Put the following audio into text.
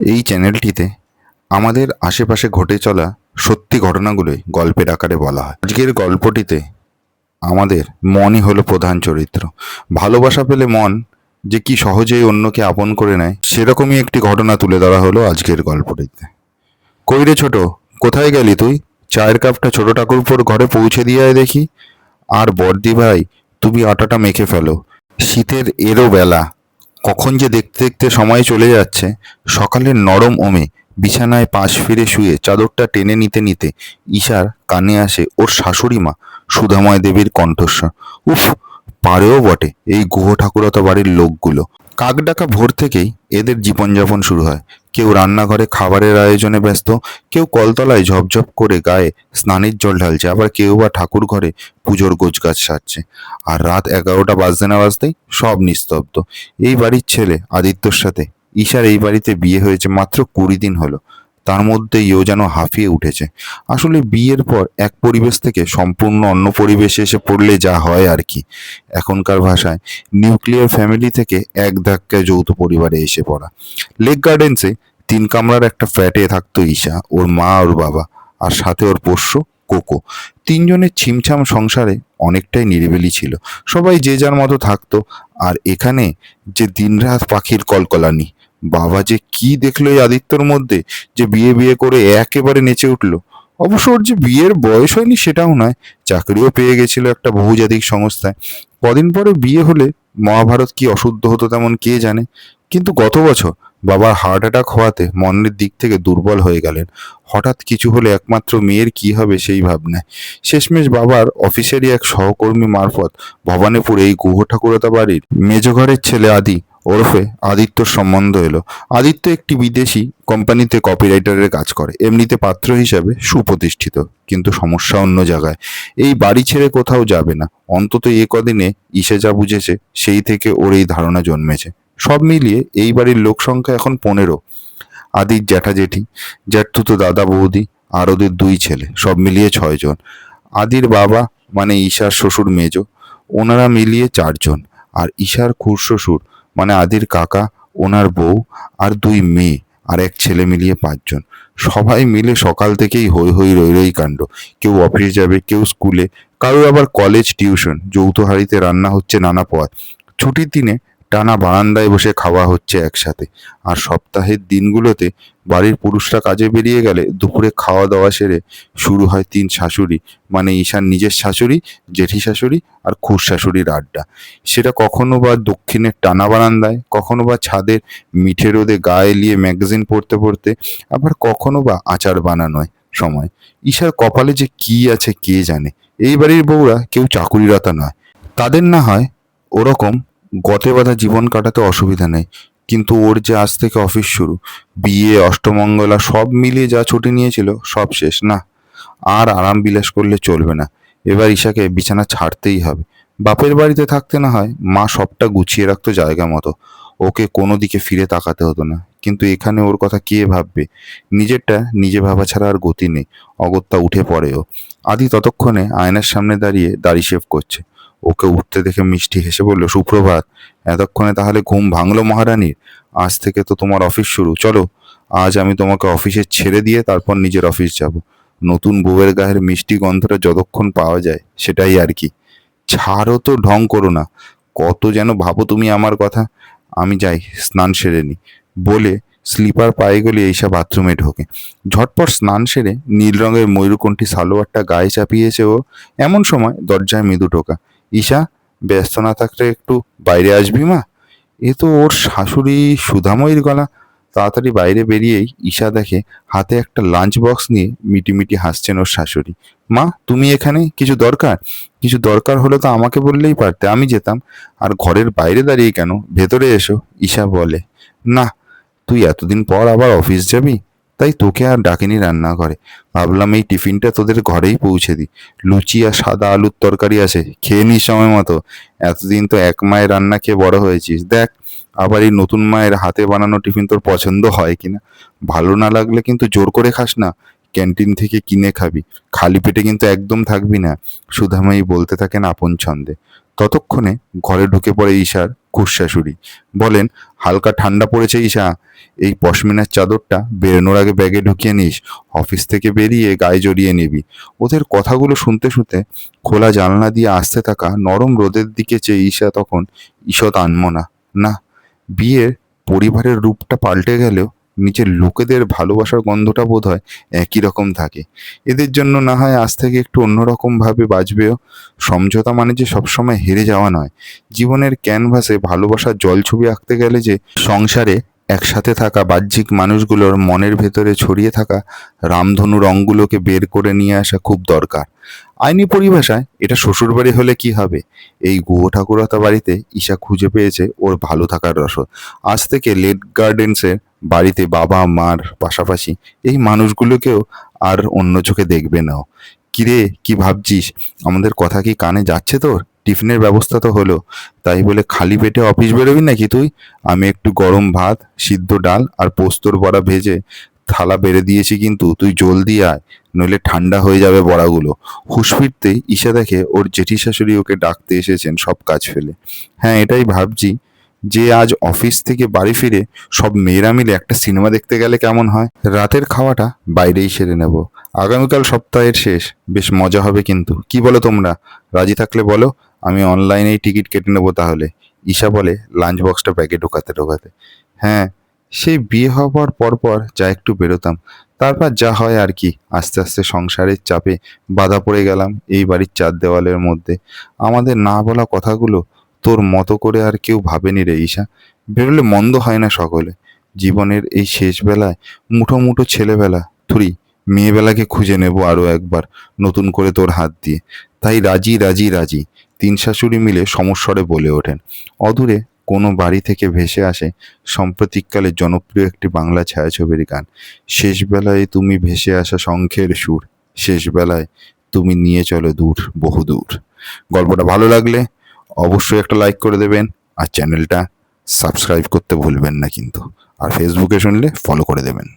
এই চ্যানেলটিতে আমাদের আশেপাশে ঘটে চলা সত্যি ঘটনাগুলোই গল্পের আকারে বলা হয়। আজকের গল্পটিতে আমাদের মনই হলো প্রধান চরিত্র। ভালোবাসা পেলে মন যে কি সহজেই অন্যকে আপন করে নেয়, সেরকমই একটি ঘটনা তুলে ধরা হলো আজকের গল্পটিতে। কই রে ছোট, কোথায় গেলি তুই? চায়ের কাপটা ছোট ঠাকুরপোর ঘরে পৌঁছে দিয়ে আয় দেখি। আর বর্দি ভাই, তুমি আটাটা মেখে ফেলো। শীতের এরও বেলা, কখন যে দেখতে দেখতে সময় চলে যাচ্ছে। সকালের নরম ওমে বিছানায় পাশ ফিরে শুয়ে চাদরটা টেনে নিতে নিতে ঈশার কানে আসে ওর শাশুড়ি মা সুধাময় দেবীর কণ্ঠস্বর। উফ, পারেও বটে এই গুহ ঠাকুরতা বাড়ির লোকগুলো। কাক ডাকা ভোর থেকেই এদের জীবনযাপন শুরু হয়। কেউ রান্নাঘরে খাবারের আয়োজনে ব্যস্ত, কেউ কলতলায় ঝপঝপ করে গায়ে স্নানের জল ঢালছে, আবার কেউ বা ঠাকুর ঘরে পুজোর গোছগাছ সারছে। আর রাত 11টা বাজতে না বাজতেই সব নিস্তব্ধ। এই বাড়ির ছেলে আদিত্যর সাথে ঈশার এই বাড়িতে বিয়ে হয়েছে মাত্র 20 দিন হলো। তার মধ্যেই ও যেন হাঁফিয়ে উঠেছে। আসলে বিয়ের পর এক পরিবেশ থেকে সম্পূর্ণ অন্য পরিবেশে এসে পড়লে যা হয় আর কি। এখনকার ভাষায় নিউক্লিয়ার ফ্যামিলি থেকে এক ধাক্কায় যৌথ পরিবারে এসে পড়া। লেক গার্ডেন্সে 3 কামরার একটা ফ্ল্যাটে থাকতো ঈশা, ওর মা, ওর বাবা, আর সাথে ওর পোষ্য কোকো। তিনজনের ছিমছাম সংসারে অনেকটাই নিরিবিলি ছিল। সবাই যে যার মতো থাকতো। আর এখানে যে দিনরাত পাখির কলকলানি। বাবা যে কি দেখলো এই আদিত্যর মধ্যে, যে বিয়ে বিয়ে করে একেবারে নেচে উঠলো। অবশ্য ওর যে বিয়ের বয়স হয়নি সেটাও নয়, চাকরিও পেয়ে গেছিল একটা বহুজাতিক সংস্থায়। কদিন পরে বিয়ে হলে মহাভারত কি অশুদ্ধ হতো তেমন কে জানে। কিন্তু গত বছর বাবার হার্ট অ্যাটাক হওয়াতে মনের দিক থেকে দুর্বল হয়ে গেলেন। হঠাৎ কিছু হলে একমাত্র মেয়ের কি হবে সেই ভাবনায় শেষমেশ বাবার অফিসেরই এক সহকর্মী মারফত ভবানীপুরে এই গুহ ঠাকুরতা বাড়ির মেজ ঘরের ছেলে আদি ওরফে আদিত্যর সম্বন্ধ এলো। আদিত্য একটি বিদেশি কোম্পানিতে কপিরাইটারের কাজ করে, এমনিতে পাত্র হিসাবে সুপ্রতিষ্ঠিত। কিন্তু সমস্যা অন্য জায়গায়। এই বাড়ি ছেড়ে কোথাও যাবে না, অন্তত এ কদিনে ঈশা যা বুঝেছে সেই থেকে ওর এই ধারণা জন্মেছে। সব মিলিয়ে এই বাড়ির লোক সংখ্যা এখন 15। আদির জ্যাঠা জেঠি, জ্যাঠতুতো দাদা বৌদি, আর ওদের 2 ছেলে, সব মিলিয়ে 6 জন। আদির বাবা মানে ঈশার শ্বশুর মেজ, ওনারা মিলিয়ে 4 জন। আর ঈশার খুড়শ্বশুর মানে আদির কাকা, ওনার বউ, আর 2 মেয়ে আর এক ছেলে মিলিয়ে 5 জন। সবাই মিলে সকাল থেকেই হই হই রই রই কাণ্ড। কেউ অফিস যাবে, কেউ স্কুলে, কারোর আবার কলেজ, টিউশন। যৌথ হাঁড়িতে রান্না হচ্ছে নানা পদ। ছুটির দিনে টানা বারান্দায় বসে খাওয়া হচ্ছে একসাথে। আর সপ্তাহের দিনগুলোতে বাড়ির পুরুষরা কাজে বেরিয়ে গেলে দুপুরে খাওয়া দাওয়া সেরে শুরু হয় 3 শাশুড়ি মানে ঈশার নিজের শাশুড়ি, জেঠি শাশুড়ি আর খুড় শাশুড়ির আড্ডা। সেটা কখনো বা দক্ষিণের টানা বারান্দায়, কখনো বা ছাদের মিঠে রোদে গায়ে এলিয়ে ম্যাগাজিন পড়তে পড়তে, আবার কখনো বা আচার বানানোয় সময়। ঈশার কপালে যে কি আছে কে জানে। এই বাড়ির বউরা কেউ চাকুরিরতা নয়। তাদের না হয় ওরকম গতে বাঁধা জীবন কাটাতে অসুবিধা নেই, কিন্তু ওর যে আজ থেকে অফিস শুরু, বিয়ে, অষ্টমঙ্গলা সব মিলিয়ে যা ছুটি নিয়েছিল সব শেষ না। আর আরাম বিলাস করলে চলবে না। এবার ঈশাকে বিছানা ছাড়তেই হবে। বাপের বাড়িতে থাকতে না হয় মা সবটা গুছিয়ে রাখতো জায়গা মতো, ওকে কোনো দিকে ফিরে তাকাতে হতো না। কিন্তু এখানে ওর কথা কে ভাববে? নিজেরটা নিজে ভাবা ছাড়া আর গতি নেই। অগত্যা উঠে পড়ে ও। আদি ততক্ষণে আয়নার সামনে দাঁড়িয়ে দাড়ি শেভ করছে। ওকে উঠতে দেখে মিষ্টি হেসে বলল, সুপ্রভাত। এতক্ষণে তাহলে ঘুম ভাঙলো মহারানীর? আজ থেকে তো তোমার অফিস শুরু, চলো। আজ আমি তোমাকে অফিসে ছেড়ে দিয়ে তারপর নিজের অফিস যাব। নতুন বউয়ের গায়ের মিষ্টি গন্ধটা যতক্ষণ পাওয়া যায় সেটাই আর কি। ছাড়ো তো, ঢং করো না। কত যেন ভাবো তুমি আমার কথা। আমি যাই, স্নান সেরে নি। বলে স্লিপার পায়ে গলিয়ে ঈশা বাথরুমে ঢোকে। ঝটপট স্নান সেরে নীল রঙের ময়ূরকণ্ঠী সালোয়ারটা গায়ে চাপিয়েছে ও। এমন সময় দরজায় মৃদু টোকা। ঈশা, ব্যস্ত না থাকলে একটু বাইরে আসবি মা? এ তো ওর শাশুড়ি সুধাময়ীর গলা। তাড়াতাড়ি বাইরে বেরিয়েই ঈশা দেখে হাতে একটা লাঞ্চ বক্স নিয়ে মিটিমিটি হাসছেন ওর শাশুড়ি। মা, তুমি এখানে? কিছু দরকার? কিছু দরকার হলে তো আমাকে বললেই পারতে, আমি যেতাম। আর ঘরের বাইরে দাঁড়িয়ে কেন? ভেতরে এসো, ঈশা বলে। না, তুই এতদিন পর আবার অফিস যাবি, তাই তোকে আর ডাকিনি রান্নাঘরে। ভাবলাম এই টিফিনটা তোদের ঘরেই পৌঁছে দিই। লুচি আর সাদা আলুর তরকারি আছে, খেয়ে নিস সময় মতো। এতদিন তো এক মায়ের রান্না খেয়ে বড় হয়েছিস, দেখ আবার এই নতুন মায়ের হাতে বানানো টিফিন তোর পছন্দ হয় কিনা। ভালো না লাগলে কিন্তু জোর করে খাস না, ক্যান্টিন থেকে কিনে খাবি। খালি পেটে কিন্তু একদম থাকবি না। সুধাময়ী বলতে থাকেন আপন ছন্দে। ততক্ষণে ঘরে ঢুকে পড়ে ঈশার খুড়শাশুড়ি বলেন, হালকা ঠান্ডা পড়েছে ঈশা, এই পশমিনার চাদরটা বেরোনোর আগে ব্যাগে ঢুকিয়ে নিস, অফিস থেকে বেরিয়ে গায়ে জড়িয়ে নিবি। ওদের কথাগুলো শুনতে শুনতে খোলা জানলা দিয়ে আসতে থাকা নরম রোদের দিকে চেয়ে ঈশা তখন ঈষৎ আনমনা। না, বিয়ের পরিবারের রূপটা পাল্টে গেলেও নিচের লোকেদের ভালোবাসার গন্ধটা বোধহয় একই রকম থাকে। এদের জন্য না হয় আজ থেকে একটু অন্যরকম ভাবে বাঁচবেও। সমঝোতা মানে যে সবসময় হেরে যাওয়া নয়। জীবনের ক্যানভাসে ভালোবাসার জলছবি আঁকতে গেলে যে সংসারে একসাথে থাকা বাহ্যিক মানুষগুলোর মনের ভেতরে ছড়িয়ে থাকা রামধনু রঙগুলোকে বের করে নিয়ে আসা খুব দরকার। আইনি পরিভাষায় এটা শ্বশুরবাড়ি হলে কি হবে, এই গুহ ঠাকুরতা বাড়িতে ঈশা খুঁজে পেয়েছে ওর ভালো থাকার রসদ। আজ থেকে লেক গার্ডেন্সের বাড়িতে বাবা মার পাশাপাশি এই মানুষগুলোকেও আর অন্য চোখে দেখবে না ও। কিরে, কি ভাবছিস? আমাদের কথা কি কানে যাচ্ছে তোর? টিফিনের ব্যবস্থা তো হলো, তাই বলে খালি পেটে অফিস বেরোবি নাকি তুই? আমি একটু গরম ভাত, সিদ্ধ ডাল আর পোস্তর বড়া ভেজে থালা বেড়ে দিয়েছি, কিন্তু তুই জলদি আয়, নইলে ঠান্ডা হয়ে যাবে বড়াগুলো। হুঁশ ফিরতেই ঈশা দেখে ওর জেঠি শাশুড়ি ওকে ডাকতে এসেছেন সব কাজ ফেলে। হ্যাঁ, এটাই ভাবছি যে আজ অফিস থেকে বাড়ি ফিরে সব মেয়েরা মিলে একটা সিনেমা দেখতে গেলে কেমন হয়। রাতের খাওয়াটা বাইরেই সেরে নেব, আগামীকাল সপ্তাহের শেষ, বেশ মজা হবে কিন্তু। কি বলো তোমরা? রাজি থাকলে বলো, আমি অনলাইনেই টিকিট কেটে নেবো তাহলে। ঈশা বলে লাঞ্চ বক্সটা ব্যাগে ঢোকাতে ঢোকাতে। হ্যাঁ, সেই বিয়ে হবার পরপর যা একটু বেরোতাম, তারপর যা হয় আর কি। আস্তে আস্তে সংসারের চাপে বাধা পড়ে গেলাম এই বাড়ির চার দেওয়ালের মধ্যে। আমাদের না বলা কথাগুলো তোর মতো করে আর কেউ ভাবেনি রে ঈশা। বেরোলে মন্দ হয় না সকলে। জীবনের এই শেষ বেলায় মুঠো মুঠো ছেলেবেলা থুরি মেয়েবেলাকে খুঁজে নেব আরো একবার নতুন করে তোর হাত দিয়ে। তাই রাজি রাজি রাজি, তিন শাশুড়ি মিলে সমস্বরে বলে ওঠেন। অদূরে কোনো বাড়ি থেকে ভেসে আসে সাম্প্রতিককালে জনপ্রিয় একটি বাংলা ছায়াছবির গান। শেষ বেলায় তুমি ভেসে আসা শঙ্খের সুর, শেষ বেলায় তুমি নিয়ে চলো দূর, বহু দূর। গল্পটা ভালো লাগলে অবশ্যই একটা লাইক করে দেবেন, আর চ্যানেলটা সাবস্ক্রাইব করতে ভুলবেন না কিন্তু। আর ফেসবুকে শুনলে ফলো করে দেবেন।